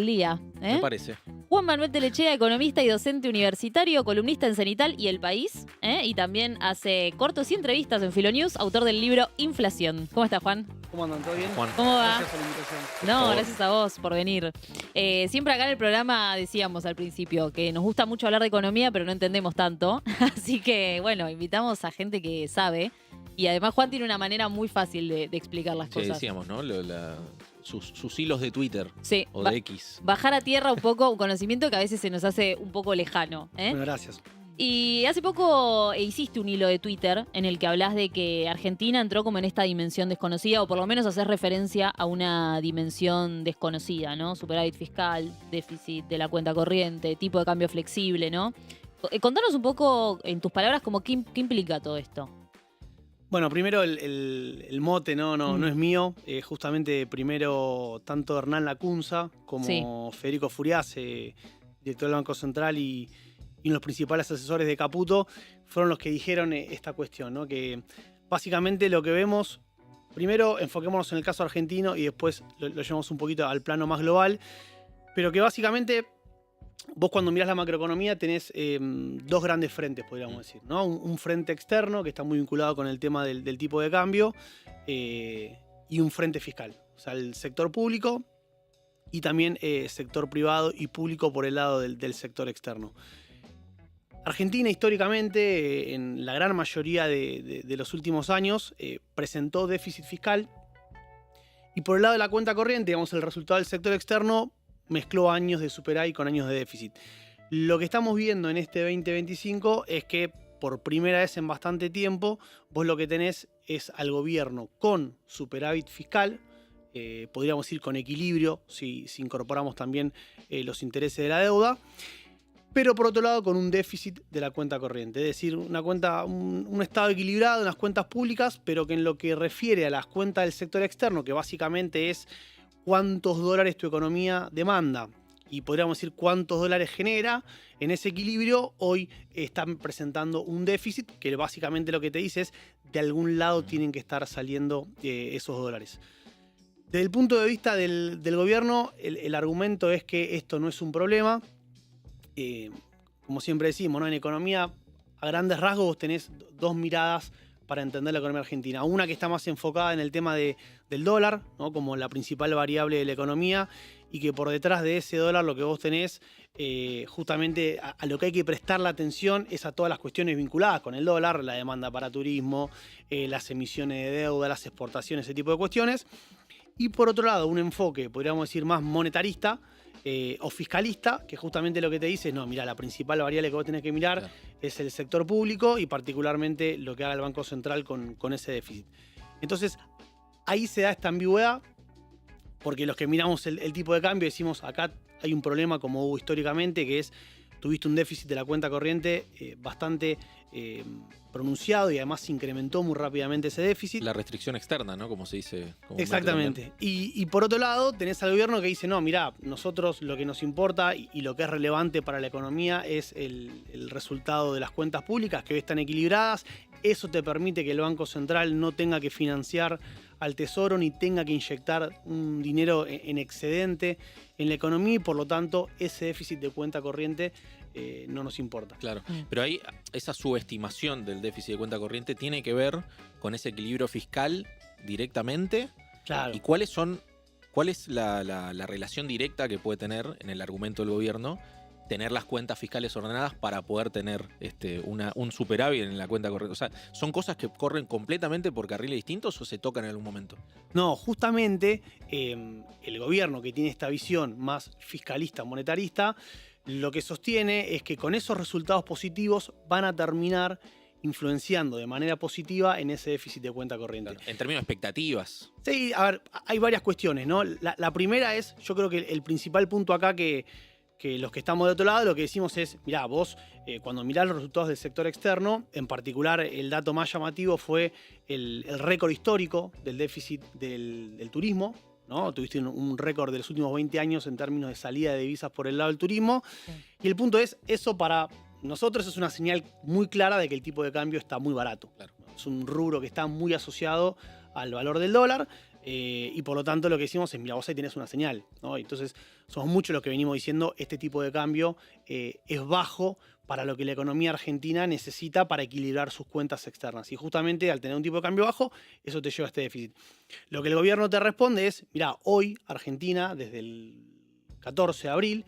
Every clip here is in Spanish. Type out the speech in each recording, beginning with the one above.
día. Me parece. Juan Manuel Telechea, economista y docente universitario, columnista en Cenital y El País, y también hace cortos y entrevistas en Filonews, autor del libro Inflación. ¿Cómo estás, Juan? ¿Cómo andan? ¿Todo bien? Juan. ¿Cómo va? Gracias por la invitación. No, gracias a vos por venir. Siempre acá en el programa decíamos al principio que nos gusta mucho hablar de economía, pero no entendemos tanto. Así que, bueno, invitamos a gente que sabe. Y además Juan tiene una manera muy fácil de explicar las Sí, cosas. decíamos, ¿no? Sus hilos de Twitter Sí, o de X. bajar a tierra un poco un conocimiento que a veces se nos hace un poco lejano. Bueno, gracias. Y hace poco hiciste un hilo de Twitter en el que hablas de que Argentina entró como en esta dimensión desconocida, o por lo menos haces referencia a una dimensión desconocida, ¿no? Superávit fiscal, déficit de la cuenta corriente, tipo de cambio flexible, ¿no? Contanos un poco, en tus palabras, como qué implica todo esto. Bueno, primero el mote no es mío. Justamente primero tanto Hernán Lacunza como Federico Furias, director del Banco Central y los principales asesores de Caputo, fueron los que dijeron esta cuestión, ¿no? Que básicamente lo que vemos, primero enfoquémonos en el caso argentino y después lo llevamos un poquito al plano más global, pero que básicamente vos cuando mirás la macroeconomía tenés dos grandes frentes, podríamos decir, ¿no? Un frente externo que está muy vinculado con el tema del tipo de cambio y un frente fiscal, o sea, el sector público y también sector privado y público por el lado del sector externo. Argentina históricamente, en la gran mayoría de los últimos años, presentó déficit fiscal y por el lado de la cuenta corriente, digamos, el resultado del sector externo mezcló años de superávit con años de déficit. Lo que estamos viendo en este 2025 es que por primera vez en bastante tiempo vos lo que tenés es al gobierno con superávit fiscal, podríamos decir con equilibrio si incorporamos también los intereses de la deuda, pero por otro lado con un déficit de la cuenta corriente, es decir, un estado equilibrado en las cuentas públicas, pero que en lo que refiere a las cuentas del sector externo, que básicamente es cuántos dólares tu economía demanda y podríamos decir cuántos dólares genera, en ese equilibrio hoy están presentando un déficit que básicamente lo que te dice es de algún lado tienen que estar saliendo esos dólares. Desde el punto de vista del gobierno, el argumento es que esto no es un problema. Como siempre decimos, ¿no? En economía, a grandes rasgos, vos tenés dos miradas para entender la economía argentina. Una que está más enfocada en el tema del dólar, ¿no? Como la principal variable de la economía, y que por detrás de ese dólar lo que vos tenés, justamente a lo que hay que prestar la atención es a todas las cuestiones vinculadas con el dólar, la demanda para turismo, las emisiones de deuda, las exportaciones, ese tipo de cuestiones. Y por otro lado, un enfoque, podríamos decir, más monetarista, o fiscalista, que justamente lo que te dice es, no, mira, la principal variable que vos tenés que mirar es el sector público y particularmente lo que haga el Banco Central con ese déficit. Entonces, ahí se da esta ambigüedad, porque los que miramos el tipo de cambio decimos, acá hay un problema como hubo históricamente, que es, tuviste un déficit de la cuenta corriente bastante pronunciado y además se incrementó muy rápidamente ese déficit. La restricción externa, ¿no? Como se dice. Exactamente. Y por otro lado, tenés al gobierno que dice, no, mirá, nosotros lo que nos importa y lo que es relevante para la economía es el resultado de las cuentas públicas, que hoy están equilibradas. Eso te permite que el Banco Central no tenga que financiar al Tesoro ni tenga que inyectar un dinero en excedente en la economía y por lo tanto ese déficit de cuenta corriente no nos importa. Claro, pero ahí esa subestimación del déficit de cuenta corriente tiene que ver con ese equilibrio fiscal directamente. Claro. ¿Y cuál es la relación directa que puede tener en el argumento del gobierno tener las cuentas fiscales ordenadas para poder tener un superávit en la cuenta corriente? O sea, ¿son cosas que corren completamente por carriles distintos o se tocan en algún momento? No, justamente el gobierno que tiene esta visión más fiscalista, monetarista, lo que sostiene es que con esos resultados positivos van a terminar influenciando de manera positiva en ese déficit de cuenta corriente. Claro, en términos de expectativas. Sí, a ver, hay varias cuestiones, ¿no? La primera es, yo creo que el principal punto acá que los que estamos de otro lado, lo que decimos es, mirá, vos cuando mirás los resultados del sector externo, en particular el dato más llamativo fue el récord histórico del déficit del turismo, ¿no? Tuviste un récord de los últimos 20 años en términos de salida de divisas por el lado del turismo. Sí. Y el punto es, eso para nosotros es una señal muy clara de que el tipo de cambio está muy barato. Claro. Es un rubro que está muy asociado al valor del dólar. Y por lo tanto lo que decimos es, mira, vos ahí tenés una señal, ¿no? Entonces somos muchos los que venimos diciendo este tipo de cambio es bajo para lo que la economía argentina necesita para equilibrar sus cuentas externas. Y justamente al tener un tipo de cambio bajo, eso te lleva a este déficit. Lo que el gobierno te responde es, mira, hoy Argentina, desde el 14 de abril,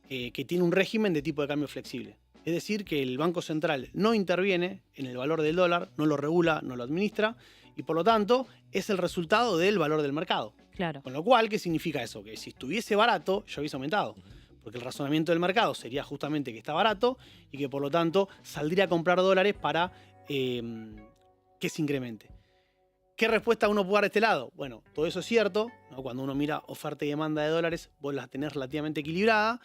que tiene un régimen de tipo de cambio flexible. Es decir, que el Banco Central no interviene en el valor del dólar, no lo regula, no lo administra, y por lo tanto es el resultado del valor del mercado. Claro. Con lo cual, ¿qué significa eso? Que si estuviese barato, ya hubiese aumentado. Porque el razonamiento del mercado sería justamente que está barato y que por lo tanto saldría a comprar dólares para que se incremente. ¿Qué respuesta uno puede dar de este lado? Bueno, todo eso es cierto, ¿no? Cuando uno mira oferta y demanda de dólares, vos las tenés relativamente equilibrada.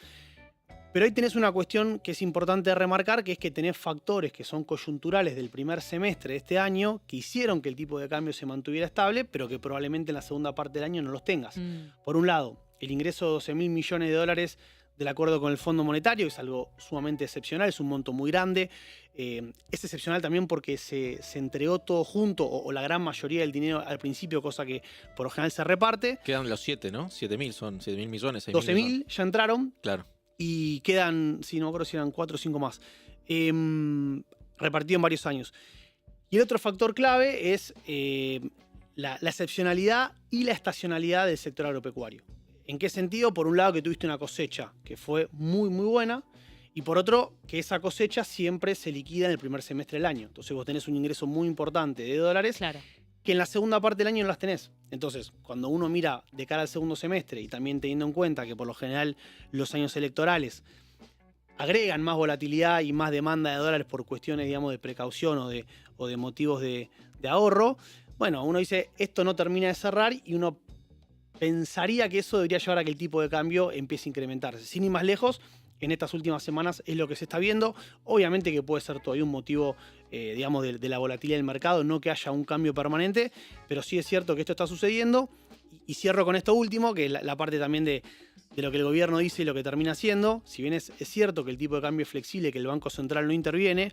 Pero ahí tenés una cuestión que es importante remarcar, que es que tenés factores que son coyunturales del primer semestre de este año que hicieron que el tipo de cambio se mantuviera estable, pero que probablemente en la segunda parte del año no los tengas. Por un lado, el ingreso de 12.000 millones de dólares del acuerdo con el Fondo Monetario es algo sumamente excepcional, es un monto muy grande. Es excepcional también porque se entregó todo junto, o la gran mayoría del dinero al principio, cosa que por lo general se reparte. Quedan los 7, ¿no? 7.000 son 7.000 millones. 12.000 ya entraron. Claro. Y quedan, si no me acuerdo si eran 4 o 5 más, repartido en varios años. Y el otro factor clave es la excepcionalidad y la estacionalidad del sector agropecuario. ¿En qué sentido? Por un lado, que tuviste una cosecha que fue muy, muy buena, y por otro, que esa cosecha siempre se liquida en el primer semestre del año. Entonces vos tenés un ingreso muy importante de dólares, Claro. que en la segunda parte del año no las tenés. Entonces, cuando uno mira de cara al segundo semestre, y también teniendo en cuenta que por lo general los años electorales agregan más volatilidad y más demanda de dólares por cuestiones, digamos, de precaución o de motivos de ahorro, bueno, uno dice, esto no termina de cerrar, y uno pensaría que eso debería llevar a que el tipo de cambio empiece a incrementarse. Sin ir más lejos, en estas últimas semanas es lo que se está viendo. Obviamente que puede ser todavía un motivo, digamos, de la volatilidad del mercado, no que haya un cambio permanente, pero sí es cierto que esto está sucediendo. Y cierro con esto último, que es la parte también de lo que el gobierno dice y lo que termina haciendo. Si bien es cierto que el tipo de cambio es flexible, que el Banco Central no interviene,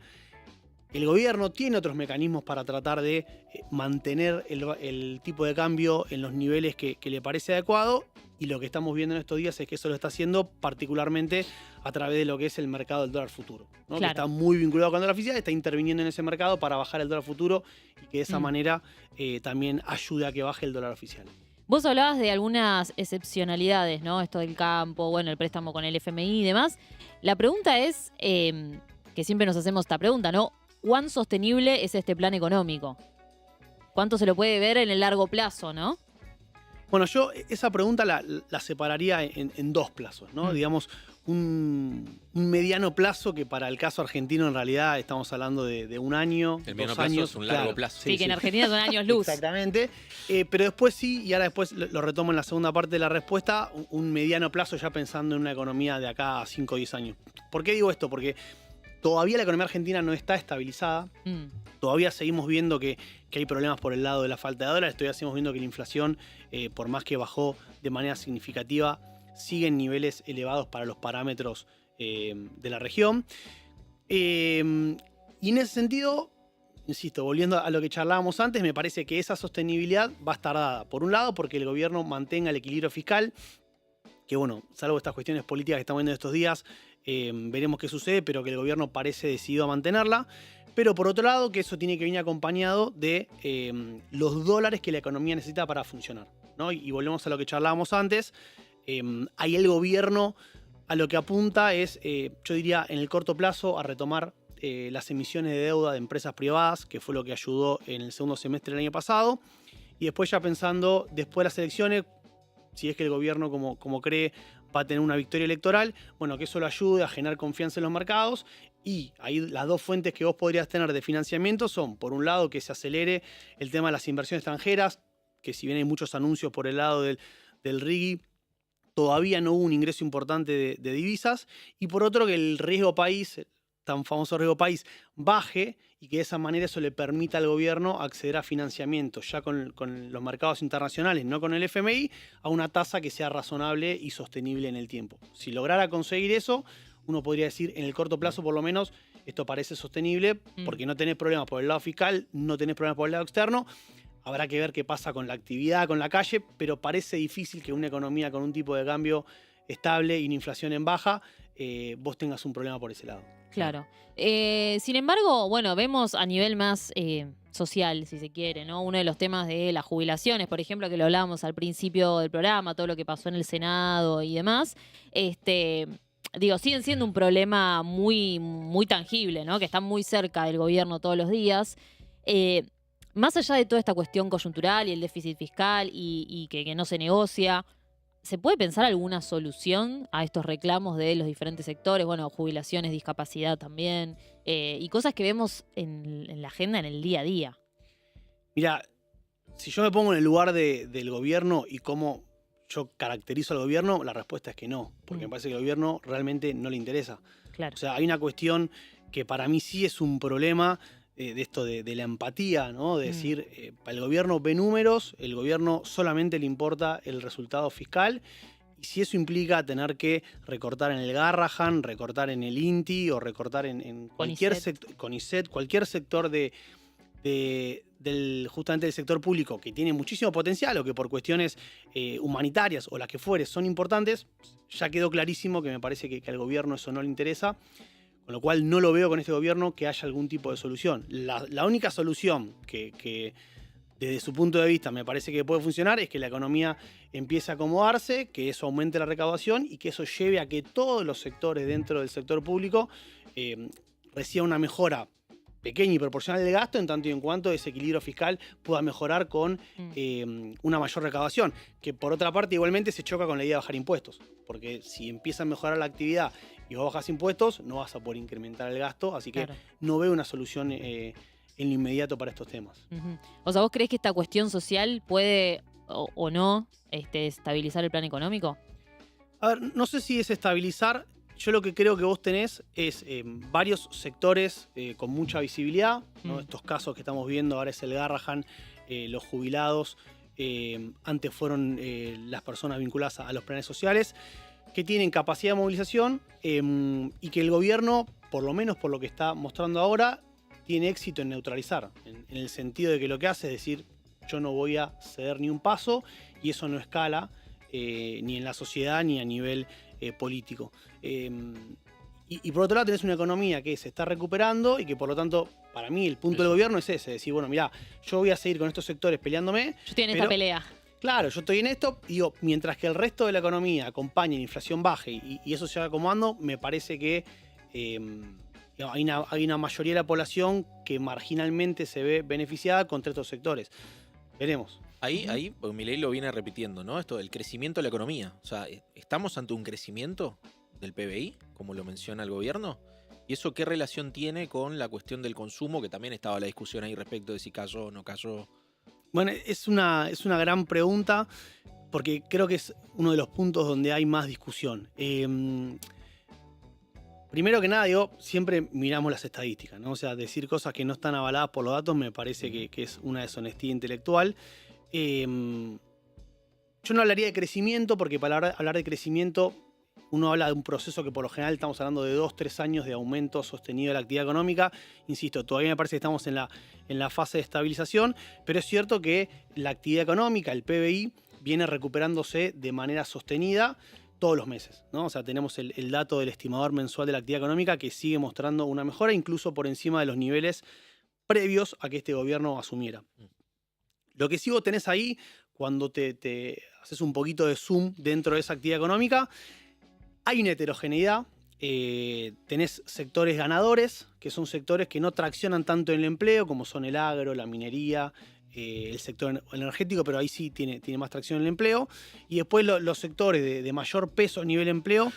el gobierno tiene otros mecanismos para tratar de mantener el tipo de cambio en los niveles que le parece adecuado, y lo que estamos viendo en estos días es que eso lo está haciendo particularmente a través de lo que es el mercado del dólar futuro, ¿no? Claro. Que está muy vinculado con el dólar oficial, está interviniendo en ese mercado para bajar el dólar futuro, y que de esa manera también ayude a que baje el dólar oficial. Vos hablabas de algunas excepcionalidades, ¿no? Esto del campo, bueno, el préstamo con el FMI y demás. La pregunta es, que siempre nos hacemos esta pregunta, ¿no? ¿Cuán sostenible es este plan económico? ¿Cuánto se lo puede ver en el largo plazo, no? Bueno, yo esa pregunta la separaría en dos plazos, ¿no? Digamos, un mediano plazo, que para el caso argentino en realidad estamos hablando de un año, El 2 mediano plazo años. es un largo plazo. Sí, que en Argentina son años luz. Exactamente. Pero después sí, y ahora después lo retomo en la segunda parte de la respuesta, un mediano plazo ya pensando en una economía de acá a 5 o 10 años. ¿Por qué digo esto? Porque todavía la economía argentina no está estabilizada. Todavía seguimos viendo que hay problemas por el lado de la falta de dólares. Todavía seguimos viendo que la inflación, por más que bajó de manera significativa, sigue en niveles elevados para los parámetros de la región. Y en ese sentido, insisto, volviendo a lo que charlábamos antes, me parece que esa sostenibilidad va a estar dada, por un lado, porque el gobierno mantenga el equilibrio fiscal, que bueno, salvo estas cuestiones políticas que estamos viendo estos días, veremos qué sucede, pero que el gobierno parece decidido a mantenerla. Pero por otro lado, que eso tiene que venir acompañado de los dólares que la economía necesita para funcionar, ¿no? Y volvemos a lo que charlábamos antes. Ahí el gobierno a lo que apunta es, yo diría, en el corto plazo, a retomar las emisiones de deuda de empresas privadas, que fue lo que ayudó en el segundo semestre del año pasado. Y después, ya pensando después de las elecciones, si es que el gobierno, como cree, va a tener una victoria electoral, bueno, que eso lo ayude a generar confianza en los mercados. Y ahí las dos fuentes que vos podrías tener de financiamiento son, por un lado, que se acelere el tema de las inversiones extranjeras, que si bien hay muchos anuncios por el lado del RIGI, todavía no hubo un ingreso importante de divisas. Y por otro, que el riesgo país, tan famoso riesgo país, baje, y que de esa manera eso le permita al gobierno acceder a financiamiento ya con los mercados internacionales, no con el FMI, a una tasa que sea razonable y sostenible en el tiempo. Si lograra conseguir eso, uno podría decir, en el corto plazo por lo menos, esto parece sostenible, porque no tenés problemas por el lado fiscal, no tenés problemas por el lado externo. Habrá que ver qué pasa con la actividad, con la calle, pero parece difícil que una economía con un tipo de cambio estable y una inflación en baja, vos tengas un problema por ese lado. Claro. Sin embargo, bueno, vemos a nivel más social, si se quiere, ¿no? Uno de los temas de las jubilaciones, por ejemplo, que lo hablábamos al principio del programa, todo lo que pasó en el Senado y demás, siguen siendo un problema muy, muy tangible, ¿no? Que están muy cerca del gobierno todos los días. Más allá de toda esta cuestión coyuntural y el déficit fiscal y que no se negocia, ¿se puede pensar alguna solución a estos reclamos de los diferentes sectores? Bueno, jubilaciones, discapacidad también, y cosas que vemos en la agenda en el día a día. Mira, si yo me pongo en el lugar del gobierno y cómo yo caracterizo al gobierno, la respuesta es que no, porque me parece que al gobierno realmente no le interesa. Claro. O sea, hay una cuestión que para mí sí es un problema de esto de la empatía, ¿no? De decir, para el gobierno ve números, el gobierno solamente le importa el resultado fiscal, y si eso implica tener que recortar en el Garrahan, recortar en el INTI o recortar en cualquier sector, CONICET, cualquier sector justamente del sector público que tiene muchísimo potencial o que por cuestiones humanitarias o las que fuere son importantes, ya quedó clarísimo que me parece que al gobierno eso no le interesa. Con lo cual no lo veo con este gobierno que haya algún tipo de solución. La única solución que desde su punto de vista me parece que puede funcionar es que la economía empiece a acomodarse, que eso aumente la recaudación y que eso lleve a que todos los sectores dentro del sector público reciban una mejora pequeña y proporcional del gasto, en tanto y en cuanto ese equilibrio fiscal pueda mejorar con una mayor recaudación, que por otra parte igualmente se choca con la idea de bajar impuestos, porque si empieza a mejorar la actividad y vos bajas impuestos, no vas a poder incrementar el gasto, así que no veo una solución en lo inmediato para estos temas. O sea, ¿vos creés que esta cuestión social puede o no estabilizar el plan económico? A ver, no sé si es estabilizar. Yo lo que creo que vos tenés es varios sectores con mucha visibilidad, ¿no? Estos casos que estamos viendo, ahora es el Garrahan, los jubilados, antes fueron las personas vinculadas a los planes sociales, que tienen capacidad de movilización y que el gobierno, por lo menos por lo que está mostrando ahora, tiene éxito en neutralizar, en el sentido de que lo que hace es decir, yo no voy a ceder ni un paso, y eso no escala ni en la sociedad ni a nivel político. Y por otro lado tenés una economía que se está recuperando y que por lo tanto, para mí el punto del gobierno es ese, decir, bueno, mirá, yo voy a seguir con estos sectores peleándome. Yo estoy en esta pelea. Claro, yo estoy en esto y digo, mientras que el resto de la economía acompañe, la inflación baje y eso se va acomodando, me parece que hay una mayoría de la población que marginalmente se ve beneficiada contra estos sectores. Veremos. Ahí Milei lo viene repitiendo, ¿no? Esto del crecimiento de la economía. O sea, ¿estamos ante un crecimiento del PBI, como lo menciona el gobierno? ¿Y eso qué relación tiene con la cuestión del consumo, que también estaba la discusión ahí respecto de si cayó o no cayó? Bueno, es una gran pregunta, porque creo que es uno de los puntos donde hay más discusión. Primero que nada, siempre miramos las estadísticas, ¿no? O sea, decir cosas que no están avaladas por los datos me parece que es una deshonestidad intelectual. Yo no hablaría de crecimiento, porque para hablar de crecimiento uno habla de un proceso que por lo general estamos hablando de 2-3 años de aumento sostenido de la actividad económica. Insisto, todavía me parece que estamos en la fase de estabilización, pero es cierto que la actividad económica, el PBI, viene recuperándose de manera sostenida todos los meses, ¿no? O sea, tenemos el dato del estimador mensual de la actividad económica que sigue mostrando una mejora, incluso por encima de los niveles previos a que este gobierno asumiera. Lo que sí vos tenés ahí, cuando te haces un poquito de zoom dentro de esa actividad económica, hay una heterogeneidad. Tenés sectores ganadores, que son sectores que no traccionan tanto en el empleo, como son el agro, la minería, el sector energético, pero ahí sí tiene más tracción en el empleo. Y después los sectores de mayor peso a nivel empleo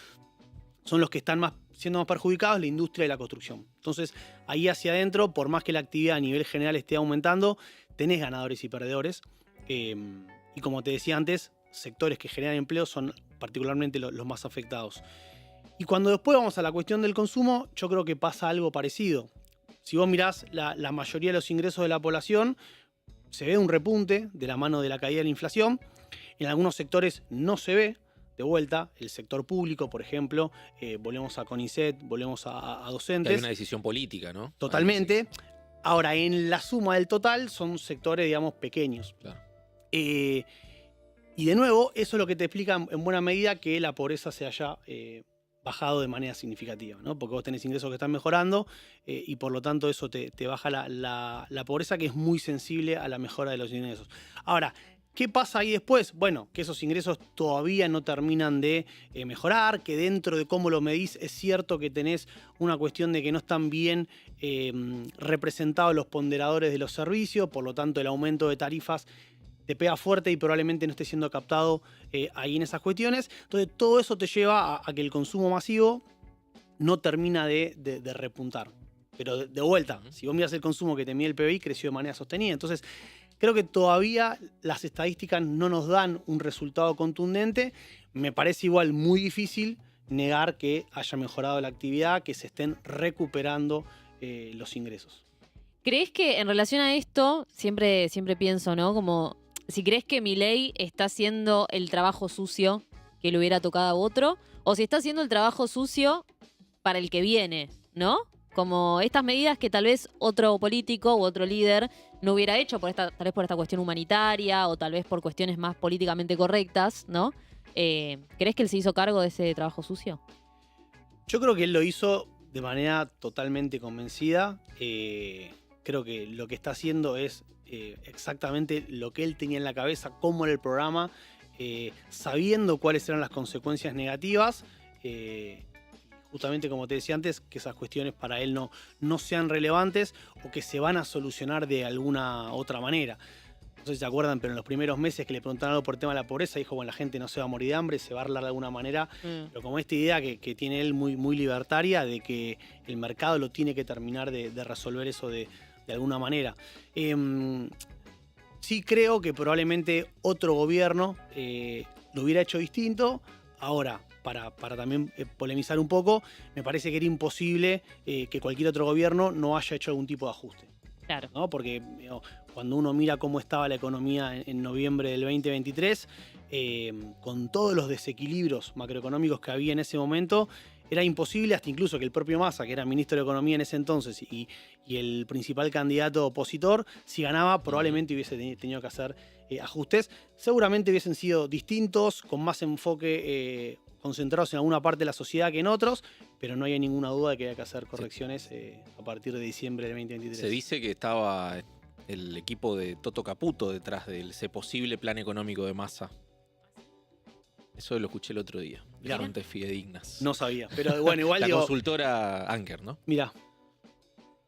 son los que están siendo más perjudicados, la industria y la construcción. Entonces, ahí hacia adentro, por más que la actividad a nivel general esté aumentando, tenés ganadores y perdedores. Y como te decía antes, sectores que generan empleo son particularmente los más afectados. Y cuando después vamos a la cuestión del consumo, yo creo que pasa algo parecido. Si vos mirás la mayoría de los ingresos de la población, se ve un repunte de la mano de la caída de la inflación. En algunos sectores no se ve. De vuelta, el sector público, por ejemplo, volvemos a CONICET, volvemos a docentes. Hay una decisión política, ¿no? Totalmente. Ahora, en la suma del total son sectores, digamos, pequeños. Claro. Y de nuevo, eso es lo que te explica en buena medida que la pobreza se haya bajado de manera significativa, ¿no? Porque vos tenés ingresos que están mejorando y por lo tanto eso te baja la pobreza, que es muy sensible a la mejora de los ingresos. Ahora, ¿qué pasa ahí después? Bueno, que esos ingresos todavía no terminan de mejorar, que dentro de cómo lo medís es cierto que tenés una cuestión de que no están bien representados los ponderadores de los servicios, por lo tanto el aumento de tarifas te pega fuerte y probablemente no esté siendo captado ahí en esas cuestiones. Entonces todo eso te lleva a que el consumo masivo no termina de repuntar. Pero de vuelta, si vos miras el consumo que te mide el PBI, creció de manera sostenida. Entonces creo que todavía las estadísticas no nos dan un resultado contundente. Me parece igual muy difícil negar que haya mejorado la actividad, que se estén recuperando los ingresos. ¿Crees que en relación a esto, siempre pienso, ¿no? Como si crees que Milei está haciendo el trabajo sucio que le hubiera tocado a otro, o si está haciendo el trabajo sucio para el que viene, ¿no? Como estas medidas que tal vez otro político u otro líder no hubiera hecho, tal vez por esta cuestión humanitaria o tal vez por cuestiones más políticamente correctas, ¿no? ¿Crees que él se hizo cargo de ese trabajo sucio? Yo creo que él lo hizo de manera totalmente convencida. Creo que lo que está haciendo es exactamente lo que él tenía en la cabeza, cómo era el programa, sabiendo cuáles eran las consecuencias negativas. Justamente como te decía antes, que esas cuestiones para él no sean relevantes o que se van a solucionar de alguna otra manera. No sé si se acuerdan, pero en los primeros meses que le preguntaron algo por el tema de la pobreza, dijo, bueno, la gente no se va a morir de hambre, se va a arreglar de alguna manera. Pero como esta idea que tiene él muy libertaria de que el mercado lo tiene que terminar de resolver eso de alguna manera. Sí creo que probablemente otro gobierno lo hubiera hecho distinto. Ahora, para también polemizar un poco, me parece que era imposible que cualquier otro gobierno no haya hecho algún tipo de ajuste. Claro. ¿No? Porque cuando uno mira cómo estaba la economía en noviembre del 2023, con todos los desequilibrios macroeconómicos que había en ese momento, era imposible hasta incluso que el propio Massa, que era ministro de Economía en ese entonces y el principal candidato opositor, si ganaba probablemente hubiese tenido que hacer ajustes. Seguramente hubiesen sido distintos, con más enfoque concentrados en alguna parte de la sociedad que en otros, pero no hay ninguna duda de que hay que hacer correcciones a partir de diciembre del 2023. Se dice que estaba el equipo de Toto Caputo detrás de ese posible plan económico de Massa. Eso lo escuché el otro día, de fuentes fidedignas. No sabía, pero bueno, igual la consultora Anker, ¿no? Mirá.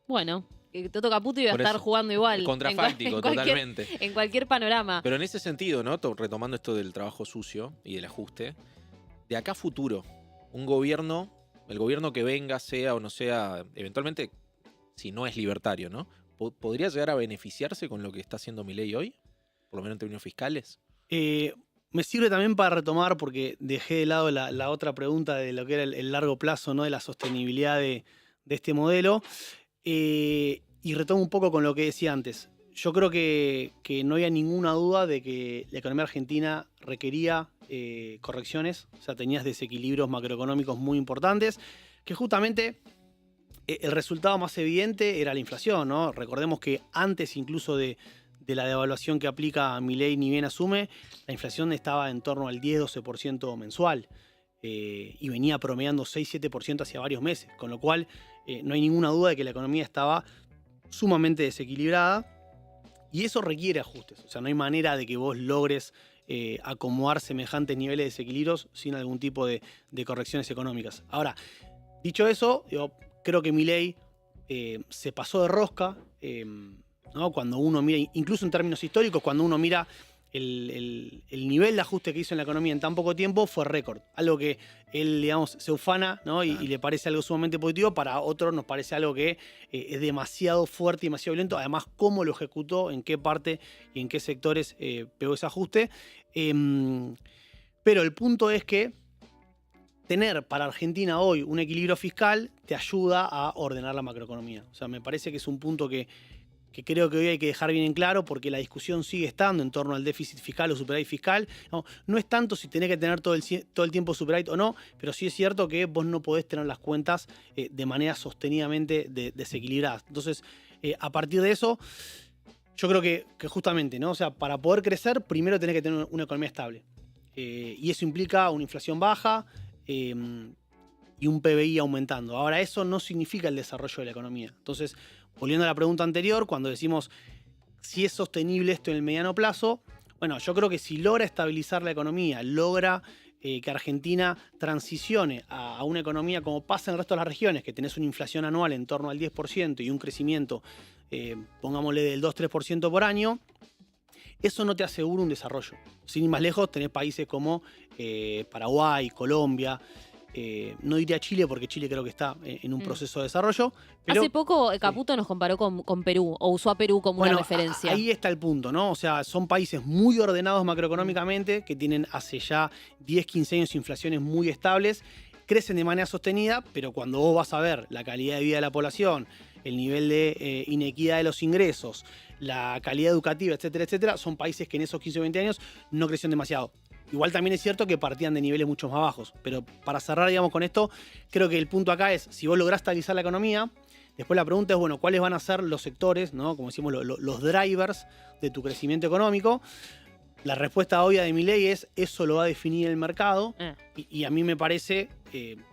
Bueno, Toto Caputo iba a estar jugando igual. Contrafáctico, totalmente. En cualquier panorama. Pero en ese sentido, ¿no? Retomando esto del trabajo sucio y del ajuste, de acá a futuro, el gobierno que venga, sea o no sea, eventualmente, si no es libertario, ¿no? ¿Podría llegar a beneficiarse con lo que está haciendo Milei hoy? Por lo menos en términos fiscales. Me sirve también para retomar, porque dejé de lado la otra pregunta de lo que era el largo plazo, ¿no? De la sostenibilidad de este modelo. Y retomo un poco con lo que decía antes. Yo creo que no había ninguna duda de que la economía argentina requería correcciones. O sea, tenías desequilibrios macroeconómicos muy importantes, que justamente el resultado más evidente era la inflación, ¿no? Recordemos que antes incluso de la devaluación que aplica Milei ni bien asume, la inflación estaba en torno al 10-12% mensual y venía promediando 6-7% hacia varios meses, con lo cual no hay ninguna duda de que la economía estaba sumamente desequilibrada y eso requiere ajustes. O sea, no hay manera de que vos logres acomodar semejantes niveles de desequilibrios sin algún tipo de correcciones económicas. Ahora, dicho eso, creo que Milei se pasó de rosca, ¿no? Cuando uno mira, incluso en términos históricos, cuando uno mira el nivel de ajuste que hizo en la economía en tan poco tiempo, fue récord. Algo que él, digamos, se ufana, ¿no? y le parece algo sumamente positivo, para otros nos parece algo que es demasiado fuerte y demasiado violento. Además, cómo lo ejecutó, en qué parte y en qué sectores pegó ese ajuste. Pero el punto es que tener para Argentina hoy un equilibrio fiscal te ayuda a ordenar la macroeconomía. O sea, me parece que es un punto que creo que hoy hay que dejar bien en claro, porque la discusión sigue estando en torno al déficit fiscal o superávit fiscal. No es tanto si tenés que tener todo el tiempo superávit o no, pero sí es cierto que vos no podés tener las cuentas de manera sostenidamente desequilibradas. Entonces, a partir de eso, Yo creo que justamente, ¿no? O sea, para poder crecer, primero tenés que tener una economía estable. Y eso implica una inflación baja y un PBI aumentando. Ahora, eso no significa el desarrollo de la economía. Entonces, volviendo a la pregunta anterior, cuando decimos si es sostenible esto en el mediano plazo, bueno, yo creo que si logra estabilizar la economía, logra que Argentina transicione a una economía como pasa en el resto de las regiones, que tenés una inflación anual en torno al 10% y un crecimiento, pongámosle, del 2-3% por año, eso no te asegura un desarrollo. Sin ir más lejos, tenés países como Paraguay, Colombia. No diría Chile, porque Chile creo que está en un proceso de desarrollo. Pero, hace poco Caputo nos comparó con Perú, o usó a Perú como una referencia. Ahí está el punto, ¿no? O sea, son países muy ordenados macroeconómicamente, que tienen hace ya 10, 15 años inflaciones muy estables, crecen de manera sostenida, pero cuando vos vas a ver la calidad de vida de la población, el nivel de inequidad de los ingresos, la calidad educativa, etcétera, etcétera, son países que en esos 15 o 20 años no crecieron demasiado. Igual también es cierto que partían de niveles mucho más bajos. Pero para cerrar, digamos, con esto, creo que el punto acá es, si vos lográs estabilizar la economía, después la pregunta es, bueno, ¿cuáles van a ser los sectores, ¿no? Como decimos, los drivers de tu crecimiento económico? La respuesta obvia de Milei es, eso lo va a definir el mercado. Y a mí me parece,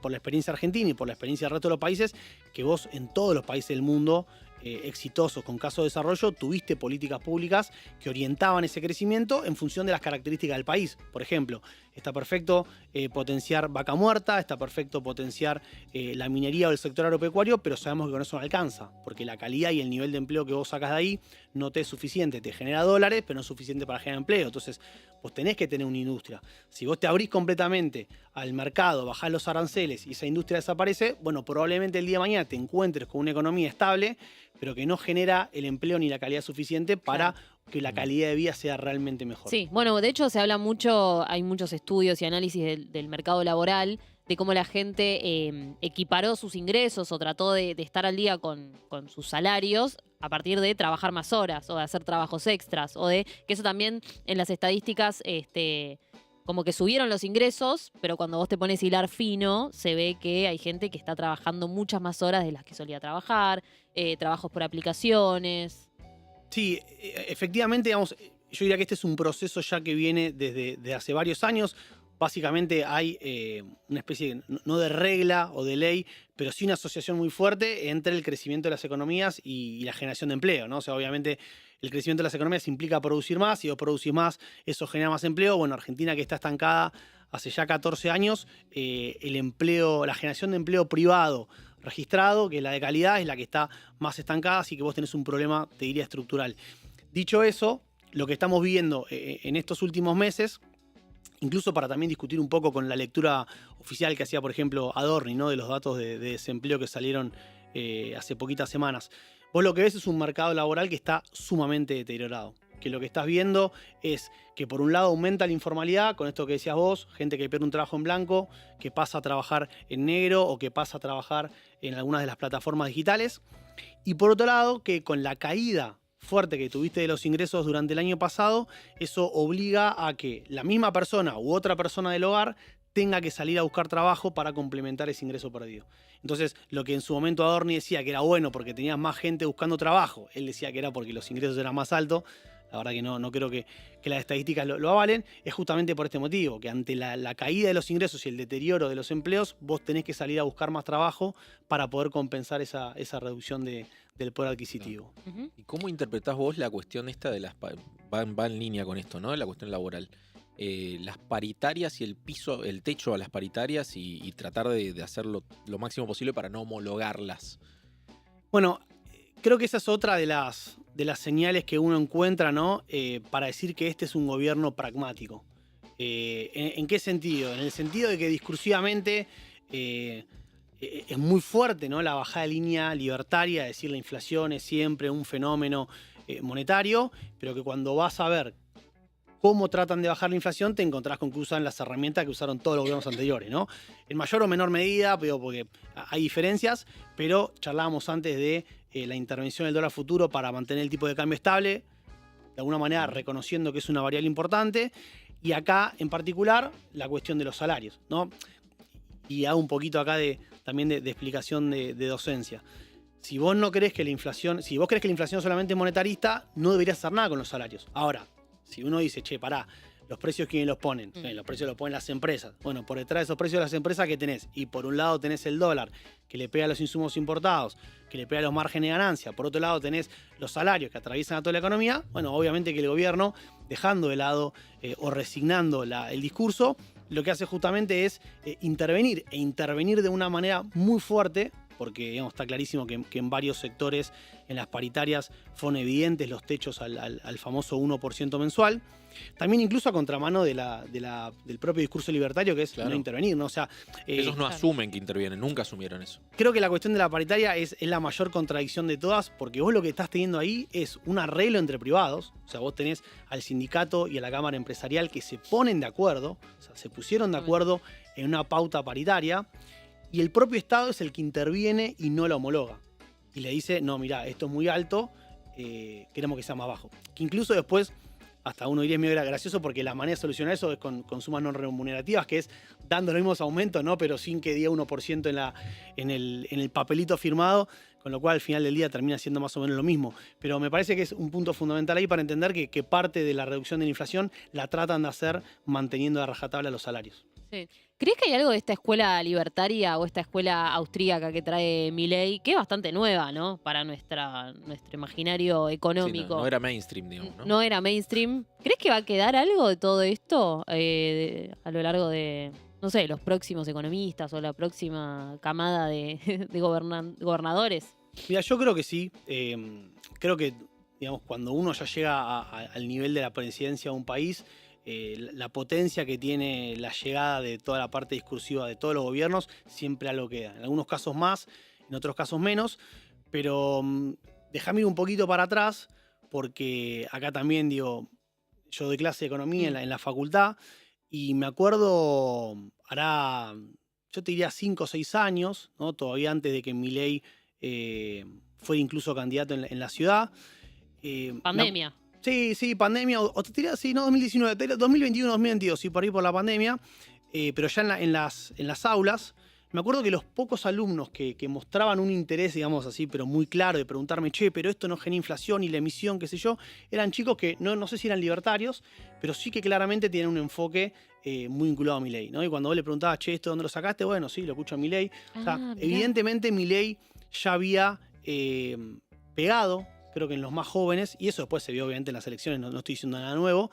por la experiencia argentina y por la experiencia del resto de los países, que vos en todos los países del mundo exitosos con caso de desarrollo, tuviste políticas públicas que orientaban ese crecimiento en función de las características del país. Por ejemplo, está perfecto potenciar vaca muerta, está perfecto potenciar la minería o el sector agropecuario, pero sabemos que con eso no alcanza, porque la calidad y el nivel de empleo que vos sacas de ahí no te es suficiente. Te genera dólares, pero no es suficiente para generar empleo. Entonces, vos tenés que tener una industria. Si vos te abrís completamente al mercado, bajás los aranceles y esa industria desaparece, bueno, probablemente el día de mañana te encuentres con una economía estable, pero que no genera el empleo ni la calidad suficiente para que la calidad de vida sea realmente mejor. Sí, bueno, de hecho se habla mucho, hay muchos estudios y análisis del mercado laboral, de cómo la gente equiparó sus ingresos o trató de estar al día con sus salarios a partir de trabajar más horas o de hacer trabajos extras, o de que eso también en las estadísticas como que subieron los ingresos, pero cuando vos te pones a hilar fino, se ve que hay gente que está trabajando muchas más horas de las que solía trabajar, trabajos por aplicaciones. Sí, efectivamente, digamos, yo diría que este es un proceso ya que viene desde hace varios años. Básicamente hay una especie, no de regla o de ley, pero sí una asociación muy fuerte entre el crecimiento de las economías y la generación de empleo, ¿no? O sea, obviamente el crecimiento de las economías implica producir más, y si vos producís más, eso genera más empleo. Bueno, Argentina, que está estancada hace ya 14 años, el empleo, la generación de empleo privado registrado, que es la de calidad, es la que está más estancada, así que vos tenés un problema, te diría, estructural. Dicho eso, lo que estamos viendo en estos últimos meses, incluso para también discutir un poco con la lectura oficial que hacía, por ejemplo, Adorni, ¿no? De los datos de desempleo que salieron hace poquitas semanas, vos lo que ves es un mercado laboral que está sumamente deteriorado. Que lo que estás viendo es que por un lado aumenta la informalidad, con esto que decías vos, gente que pierde un trabajo en blanco, que pasa a trabajar en negro o que pasa a trabajar en algunas de las plataformas digitales. Y por otro lado, que con la caída fuerte que tuviste de los ingresos durante el año pasado, eso obliga a que la misma persona u otra persona del hogar tenga que salir a buscar trabajo para complementar ese ingreso perdido. Entonces, lo que en su momento Adorni decía que era bueno porque tenías más gente buscando trabajo, él decía que era porque los ingresos eran más altos. La verdad que no creo que las estadísticas lo avalen, es justamente por este motivo, que ante la caída de los ingresos y el deterioro de los empleos, vos tenés que salir a buscar más trabajo para poder compensar esa reducción del poder adquisitivo. Ujú. ¿Y cómo interpretás vos la cuestión esta de las... Va en línea con esto, ¿no? La cuestión laboral. Las paritarias y el piso, el techo a las paritarias y tratar de hacerlo lo máximo posible para no homologarlas. Bueno, creo que esa es otra de las señales que uno encuentra, ¿no? Para decir que este es un gobierno pragmático. ¿En qué sentido? En el sentido de que discursivamente es muy fuerte, ¿no? La bajada de línea libertaria, es decir, la inflación es siempre un fenómeno monetario, pero que cuando vas a ver cómo tratan de bajar la inflación, te encontrás con que usan las herramientas que usaron todos los gobiernos anteriores, ¿no? En mayor o menor medida, porque hay diferencias, pero charlábamos antes de la intervención del dólar futuro para mantener el tipo de cambio estable, de alguna manera reconociendo que es una variable importante, y acá en particular la cuestión de los salarios, ¿no? Y hago un poquito acá también de explicación de docencia. si vos no crees que la inflación, si vos crees que la inflación es solamente monetarista, no deberías hacer nada con los salarios. Ahora, si uno dice, che, pará, los precios, ¿quiénes los ponen? Los precios los ponen las empresas. Bueno, por detrás de esos precios de las empresas, ¿qué tenés? Y por un lado tenés el dólar, que le pega a los insumos importados, que le pega a los márgenes de ganancia. Por otro lado tenés los salarios que atraviesan a toda la economía. Bueno, obviamente que el gobierno, dejando de lado o resignando el discurso, lo que hace justamente es intervenir, e intervenir de una manera muy fuerte, porque digamos, está clarísimo que en varios sectores, en las paritarias, fueron evidentes los techos al famoso 1% mensual. También incluso a contramano del propio discurso libertario, que es no intervenir, ¿no? O sea, ellos no asumen que intervienen, nunca asumieron eso. Creo que la cuestión de la paritaria es la mayor contradicción de todas, porque vos lo que estás teniendo ahí es un arreglo entre privados. O sea, vos tenés al sindicato y a la Cámara Empresarial que se ponen de acuerdo, o sea, se pusieron de acuerdo en una pauta paritaria, y el propio Estado es el que interviene y no la homologa. Y le dice, no, mirá, esto es muy alto, queremos que sea más bajo. Que incluso después, hasta uno diría, es medio gracioso, porque la manera de solucionar eso es con sumas no remunerativas, que es dando los mismos aumentos, ¿no? Pero sin que diga 1% en el papelito firmado, con lo cual al final del día termina siendo más o menos lo mismo. Pero me parece que es un punto fundamental ahí para entender que parte de la reducción de la inflación la tratan de hacer manteniendo a rajatabla los salarios. Sí. ¿Crees que hay algo de esta escuela libertaria o esta escuela austríaca que trae Milei, que es bastante nueva, ¿no? Para nuestro imaginario económico. Sí, no era mainstream, digamos, ¿no? No era mainstream. ¿Crees que va a quedar algo de todo esto a lo largo de, no sé, los próximos economistas o la próxima camada de gobernadores? Mira, yo creo que sí. Creo que, digamos, cuando uno ya llega al nivel de la presidencia de un país, la potencia que tiene la llegada de toda la parte discursiva de todos los gobiernos siempre algo queda. En algunos casos más, en otros casos menos, pero déjame ir un poquito para atrás, porque acá también, digo, yo doy clase de economía en la facultad, y me acuerdo, yo te diría 5 o 6 años, ¿no? Todavía antes de que Milei fue incluso candidato en la ciudad. Pandemia. Sí, pandemia, o te diría, sí, no, 2019, 2021, 2022, sí, por ahí por la pandemia, pero ya en las aulas, me acuerdo que los pocos alumnos que mostraban un interés, digamos así, pero muy claro, de preguntarme, che, pero esto no genera inflación y la emisión, qué sé yo, eran chicos que no sé si eran libertarios, pero sí que claramente tienen un enfoque muy vinculado a Milei, ¿no? Y cuando vos le preguntabas, che, ¿esto dónde lo sacaste? Bueno, sí, lo escucho a Milei. O sea, evidentemente Milei ya había pegado, creo que en los más jóvenes, y eso después se vio obviamente en las elecciones, no estoy diciendo nada nuevo,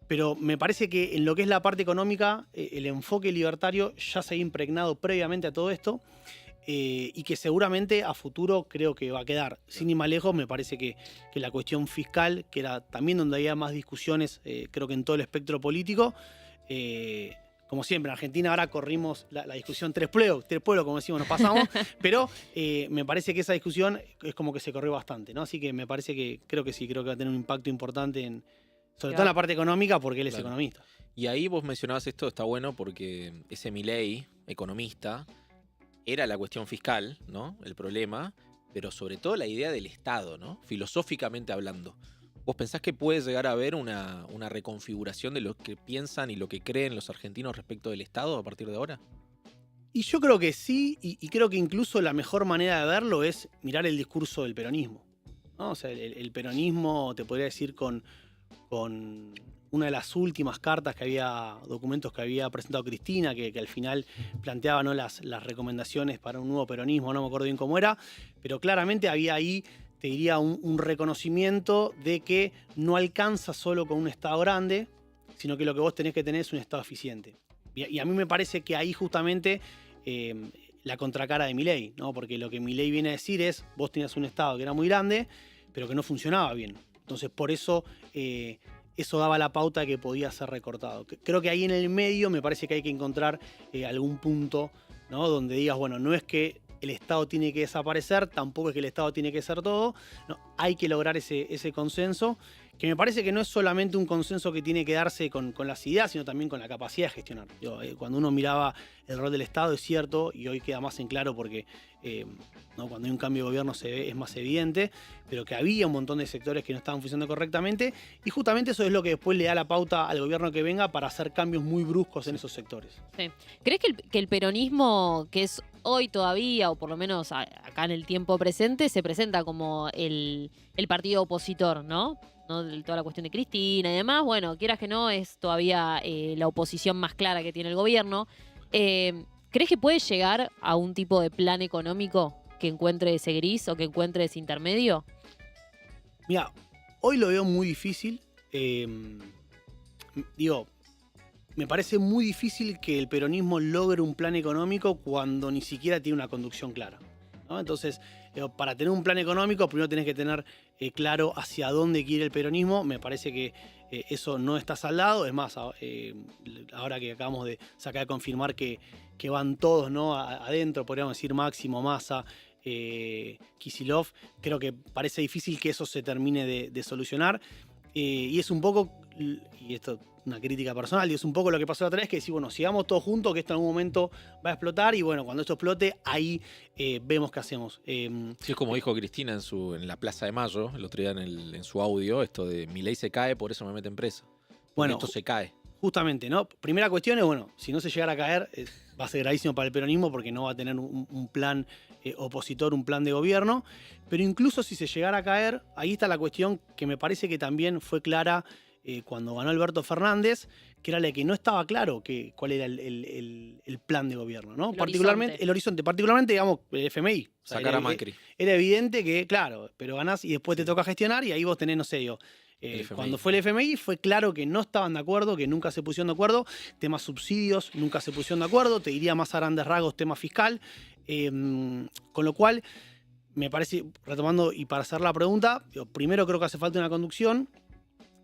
pero me parece que en lo que es la parte económica, el enfoque libertario ya se ha impregnado previamente a todo esto, y que seguramente a futuro creo que va a quedar. Sin ir más lejos, me parece que la cuestión fiscal, que era también donde había más discusiones, creo que en todo el espectro político, como siempre, en Argentina ahora corrimos la discusión tres pueblos, como decimos, nos pasamos, pero me parece que esa discusión es como que se corrió bastante, ¿no? Así que me parece que creo que va a tener un impacto importante sobre todo en la parte económica, porque él es economista. Y ahí vos mencionabas esto, está bueno, porque ese Milei, economista, era la cuestión fiscal, ¿no? El problema, pero sobre todo la idea del Estado, ¿no? Filosóficamente hablando. ¿Vos pensás que puede llegar a haber una reconfiguración de lo que piensan y lo que creen los argentinos respecto del Estado a partir de ahora? Y yo creo que sí, y creo que incluso la mejor manera de verlo es mirar el discurso del peronismo, ¿no? O sea, el peronismo, te podría decir, con una de las últimas cartas documentos que había presentado Cristina, que al final planteaba, ¿no?, las recomendaciones para un nuevo peronismo, no me acuerdo bien cómo era, pero claramente había ahí, te diría, un reconocimiento de que no alcanza solo con un Estado grande, sino que lo que vos tenés que tener es un Estado eficiente. Y a mí me parece que ahí justamente la contracara de Milei, ¿no? Porque lo que Milei viene a decir es, vos tenías un Estado que era muy grande, pero que no funcionaba bien. Entonces, por eso eso daba la pauta de que podía ser recortado. Creo que ahí en el medio me parece que hay que encontrar algún punto, ¿no?, donde digas, bueno, no es que el Estado tiene que desaparecer, tampoco es que el Estado tiene que ser todo, no, hay que lograr ese consenso, que me parece que no es solamente un consenso que tiene que darse con las ideas, sino también con la capacidad de gestionar. Cuando uno miraba el rol del Estado, es cierto, y hoy queda más en claro porque ¿no? Cuando hay un cambio de gobierno es más evidente, pero que había un montón de sectores que no estaban funcionando correctamente, y justamente eso es lo que después le da la pauta al gobierno que venga para hacer cambios muy bruscos en esos sectores. Sí. ¿Crees que el peronismo, que es hoy todavía, o por lo menos acá en el tiempo presente, se presenta como el partido opositor, ¿no? Toda la cuestión de Cristina y demás, bueno, quieras que no, es todavía la oposición más clara que tiene el gobierno. ¿Crees que puede llegar a un tipo de plan económico que encuentre ese gris o que encuentre ese intermedio? Mira, hoy lo veo muy difícil. Me parece muy difícil que el peronismo logre un plan económico cuando ni siquiera tiene una conducción clara, ¿no? Entonces, para tener un plan económico, primero tenés que tener claro hacia dónde quiere el peronismo. Me parece que eso no está saldado. Es más, ahora que acabamos de sacar de confirmar que van todos, ¿no? Adentro, podríamos decir Máximo, Massa, Kicillof, creo que parece difícil que eso se termine de solucionar. Y es un poco, y esto una crítica personal, y es un poco lo que pasó la otra vez, que decir, bueno, sigamos todos juntos, que esto en algún momento va a explotar, y bueno, cuando esto explote, ahí vemos qué hacemos. Sí, es como dijo Cristina en la Plaza de Mayo, el otro día en su audio, esto de mi ley se cae, por eso me meten presa. Bueno, esto se cae. Justamente, ¿no? Primera cuestión es, bueno, si no se llegara a caer, va a ser gravísimo para el peronismo porque no va a tener un plan opositor, un plan de gobierno. Pero incluso si se llegara a caer, ahí está la cuestión que me parece que también fue clara cuando ganó Alberto Fernández, que era la que no estaba claro cuál era el plan de gobierno, ¿no? El horizonte, particularmente, digamos, el FMI. O sea, sacar a Macri. Era evidente que, claro, pero ganás y después te toca gestionar y ahí vos tenés, no sé, cuando fue el FMI fue claro que no estaban de acuerdo, que nunca se pusieron de acuerdo. Temas subsidios, nunca se pusieron de acuerdo. Te diría más a grandes rasgos, tema fiscal. Con lo cual, me parece, retomando y para hacer la pregunta, primero creo que hace falta una conducción.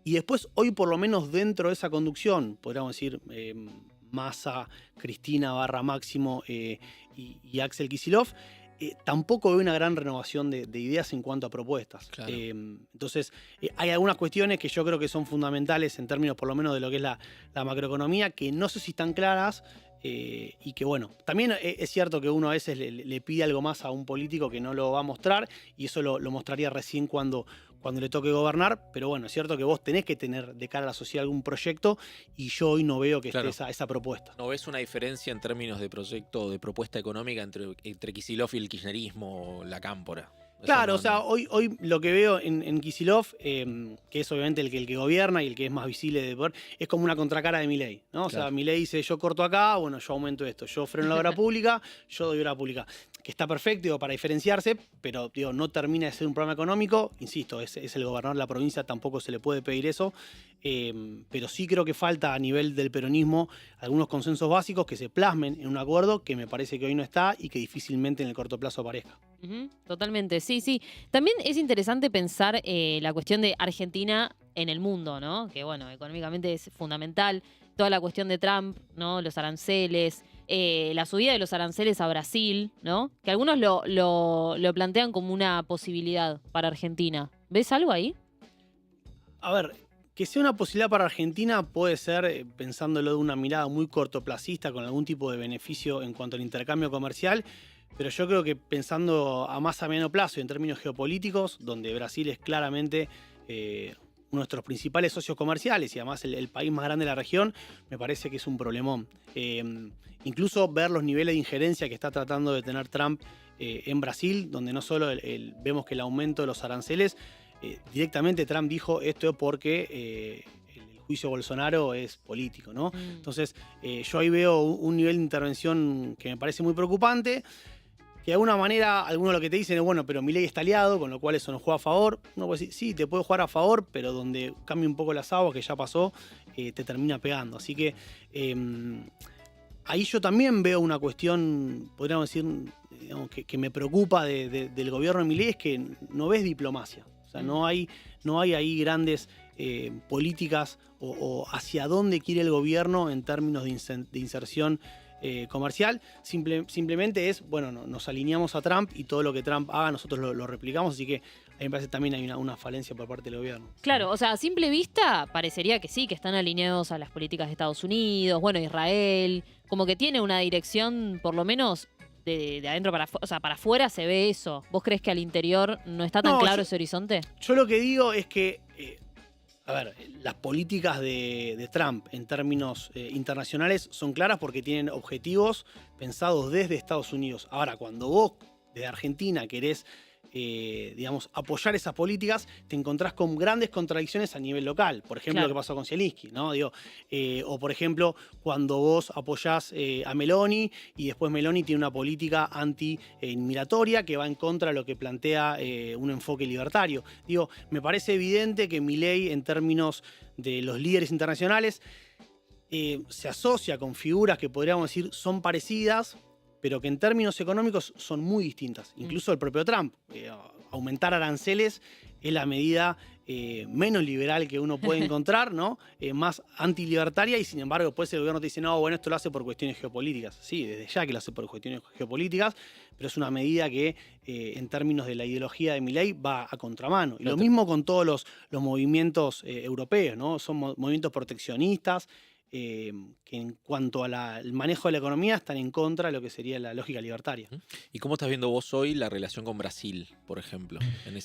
Y después, hoy por lo menos dentro de esa conducción, podríamos decir Massa, Cristina / Máximo y Axel Kicillof, tampoco veo una gran renovación de ideas en cuanto a propuestas. Claro. Entonces, hay algunas cuestiones que yo creo que son fundamentales en términos por lo menos de lo que es la macroeconomía, que no sé si están claras y que bueno, también es cierto que uno a veces le pide algo más a un político que no lo va a mostrar y eso lo mostraría recién cuando le toque gobernar, pero bueno, es cierto que vos tenés que tener de cara a la sociedad algún proyecto y yo hoy no veo que esté esa propuesta. ¿No ves una diferencia en términos de proyecto, de propuesta económica entre Kicillof y el kirchnerismo o la cámpora? Claro, o sea, hoy lo que veo en Kicillof, que es obviamente el que gobierna y el que es más visible de poder, es como una contracara de Milei, ¿no? O sea, Milei dice, yo corto acá, bueno, yo aumento esto, yo freno la obra pública, yo doy obra pública. Que está perfecto, digo, para diferenciarse, pero digo, no termina de ser un programa económico. Insisto, es el gobernador de la provincia, tampoco se le puede pedir eso. Pero sí creo que falta a nivel del peronismo algunos consensos básicos que se plasmen en un acuerdo que me parece que hoy no está y que difícilmente en el corto plazo aparezca. Totalmente, sí. También es interesante pensar la cuestión de Argentina en el mundo, ¿no? Que bueno, económicamente es fundamental. Toda la cuestión de Trump, ¿no? Los aranceles, la subida de los aranceles a Brasil, ¿no? Que algunos lo plantean como una posibilidad para Argentina. ¿Ves algo ahí? A ver, que sea una posibilidad para Argentina puede ser, pensándolo de una mirada muy cortoplacista, con algún tipo de beneficio en cuanto al intercambio comercial, pero yo creo que pensando a más a mediano plazo en términos geopolíticos, donde Brasil es claramente uno de nuestros principales socios comerciales y además el país más grande de la región, me parece que es un problemón. Incluso ver los niveles de injerencia que está tratando de tener Trump en Brasil, donde no solo vemos que el aumento de los aranceles, directamente Trump dijo esto es porque el juicio Bolsonaro es político, ¿no? Entonces yo ahí veo un nivel de intervención que me parece muy preocupante. Que de alguna manera, algunos lo que te dicen es, bueno, pero Milei está aliado, con lo cual eso nos juega a favor. Uno puede decir, sí, te puede jugar a favor, pero donde cambia un poco las aguas, que ya pasó, te termina pegando. Así que ahí yo también veo una cuestión, podríamos decir, digamos, que me preocupa del gobierno de Milei, es que no ves diplomacia. O sea, no hay ahí grandes políticas o hacia dónde quiere el gobierno en términos de inserción comercial. Simplemente es, bueno, nos alineamos a Trump y todo lo que Trump haga nosotros lo replicamos, así que a mí me parece también hay una falencia por parte del gobierno. Claro, o sea, a simple vista parecería que sí, que están alineados a las políticas de Estados Unidos, bueno, Israel, como que tiene una dirección, por lo menos de adentro para afuera, o sea, para afuera se ve eso. ¿Vos crees que al interior no está tan claro ese horizonte? Yo lo que digo es que, a ver, las políticas de Trump en términos internacionales son claras porque tienen objetivos pensados desde Estados Unidos. Ahora, cuando vos, desde Argentina, querés digamos, apoyar esas políticas, te encontrás con grandes contradicciones a nivel local. Por ejemplo, lo que pasó con Zelensky, ¿no? O por ejemplo, cuando vos apoyás a Meloni y después Meloni tiene una política anti-inmigratoria que va en contra de lo que plantea un enfoque libertario. Me parece evidente que Milei, en términos de los líderes internacionales, se asocia con figuras que podríamos decir son parecidas, pero que en términos económicos son muy distintas. Incluso el propio Trump. Aumentar aranceles es la medida menos liberal que uno puede encontrar, ¿no? Más antilibertaria, y sin embargo después el gobierno te dice, no, bueno, esto lo hace por cuestiones geopolíticas. Sí, desde ya que lo hace por cuestiones geopolíticas, pero es una medida que en términos de la ideología de Milei va a contramano. Y lo mismo con todos los movimientos europeos, ¿no? Son movimientos proteccionistas, que en cuanto al manejo de la economía están en contra de lo que sería la lógica libertaria. ¿Y cómo estás viendo vos hoy la relación con Brasil, por ejemplo? En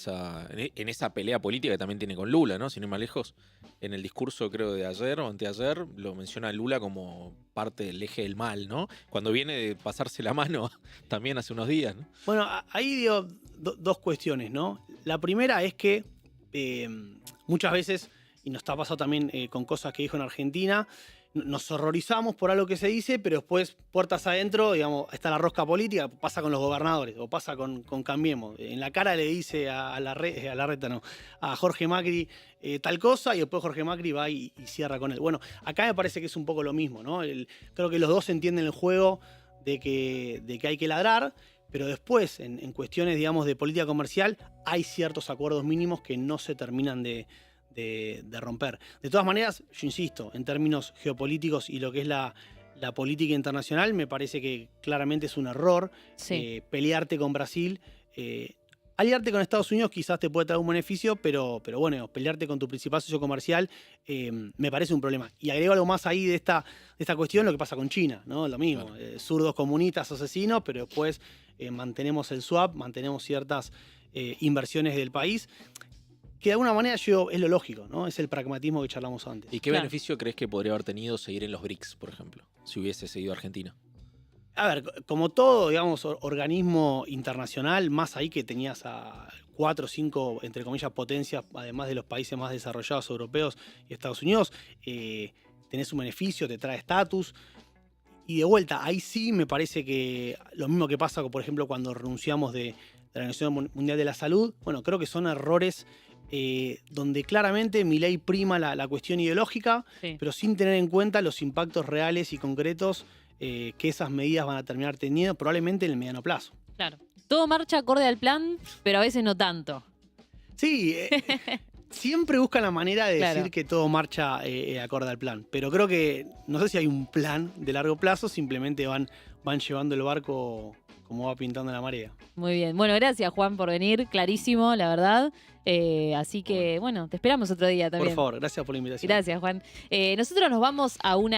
esa pelea política que también tiene con Lula, ¿no? Sin ir más lejos, en el discurso creo de ayer o anteayer, lo menciona Lula como parte del eje del mal, ¿no? Cuando viene de pasarse la mano también hace unos días, ¿no? Bueno, ahí digo dos cuestiones, ¿no? La primera es que muchas veces, y nos está pasando también con cosas que dijo en Argentina, nos horrorizamos por algo que se dice, pero después, puertas adentro, digamos, está la rosca política, pasa con los gobernadores, o pasa con Cambiemos. En la cara le dice a Jorge Macri tal cosa, y después Jorge Macri va y cierra con él. Bueno, acá me parece que es un poco lo mismo, ¿no? Creo que los dos entienden el juego de que hay que ladrar, pero después, en cuestiones, digamos, de política comercial, hay ciertos acuerdos mínimos que no se terminan de romper. De todas maneras, yo insisto, en términos geopolíticos y lo que es la política internacional, me parece que claramente es un error pelearte con Brasil. Aliarte con Estados Unidos quizás te puede traer un beneficio, pero bueno, pelearte con tu principal socio comercial me parece un problema. Y agrego algo más ahí de esta cuestión, lo que pasa con China, ¿no? Lo mismo, claro. Zurdos comunistas asesinos, pero después mantenemos el swap, mantenemos ciertas inversiones del país, que de alguna manera es lo lógico, ¿no? Es el pragmatismo que charlamos antes. ¿Y qué beneficio crees que podría haber tenido seguir en los BRICS, por ejemplo, si hubiese seguido Argentina? A ver, como todo, digamos, organismo internacional, más ahí que tenías a 4 o 5, entre comillas, potencias, además de los países más desarrollados europeos y Estados Unidos, tenés un beneficio, te trae estatus. Y de vuelta, ahí sí me parece que lo mismo que pasa, por ejemplo, cuando renunciamos de la Organización Mundial de la Salud, bueno, creo que son errores donde claramente Milei prima la cuestión ideológica, pero sin tener en cuenta los impactos reales y concretos que esas medidas van a terminar teniendo, probablemente en el mediano plazo. Claro. Todo marcha acorde al plan, pero a veces no tanto. Sí, siempre buscan la manera de decir que todo marcha acorde al plan, pero creo que, no sé si hay un plan de largo plazo, simplemente van llevando el barco como va pintando la marea. Muy bien. Bueno, gracias, Juan, por venir. Clarísimo, la verdad. Así que, bueno, te esperamos otro día también. Por favor, gracias por la invitación. Gracias, Juan. Nosotros nos vamos a una